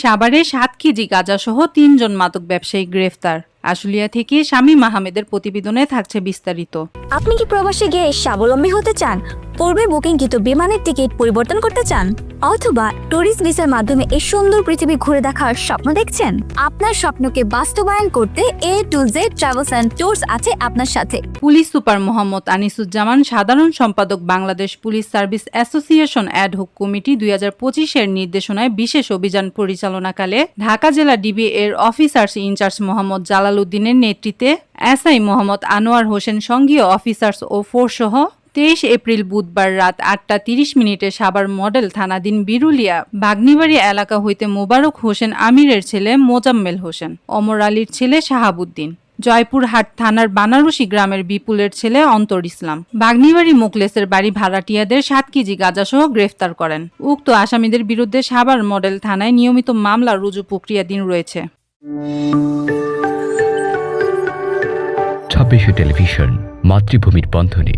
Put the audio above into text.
সাভারে ৭ কেজি গাঁজাসহ ৩ জন মাদক ব্যবসায়ী গ্রেফতার। আশুলিয়া থেকে শামীম আহমেদের প্রতিবেদনে থাকছে বিস্তারিত। আপনি কি প্রবাসে গিয়ে স্বাবলম্বী হতে চান? পূর্বে বুকিংকৃত বিমানের টিকিট পরিবর্তন করতে চান, অথবা ট্যুরিস্ট ভিসার মাধ্যমে এই সুন্দর পৃথিবী ঘুরে দেখার স্বপ্ন দেখছেন? আপনার স্বপ্নকে বাস্তবায়ন করতে A to Z travels and tours আছে আপনার সাথে। পুলিশ সুপার মোহাম্মদ আনিসুজ্জামান, সাধারণ সম্পাদক, Bangladesh police service association ad hoc committee ২০২৫-এর নির্দেশনায় বিশেষ অভিযান পরিচালনাকালে ঢাকা জেলা ডিবি এর অফিসার্স ইনচার্জ মোহাম্মদ জালাল উদ্দিনের নেতৃত্বে এসআই মোহাম্মদ আনোয়ার হোসেন সঙ্গীয় অফিসার্স ও ফোর্সসহ ২৩ এপ্রিল বুধবার রাত ৮টা ৩০ মিনিটে সাভার মডেল থানাধীন বিরুলিয়া বাগনিবাড়ি এলাকা হইতে মোবারক হোসেন আমিরের ছেলে মোজাম্মেল হোসেন, অমর আলীর ছেলে শাহাবুদ্দিন, জয়পুরহাট থানার বানারসি গ্রামের বিপুলের ছেলে অন্তর ইসলাম, বাগনিবাড়ি মোকলেসের বাড়ি ভাড়াটিয়াদের ৭ কেজি গাঁজাসহ গ্রেফতার করেন। উক্ত আসামিদের বিরুদ্ধে সাভার মডেল থানায় নিয়মিত মামলা রুজু প্রক্রিয়াধীন রয়েছে। ২৬ টেলিভিশন, মাতৃভূমির বন্ধনে।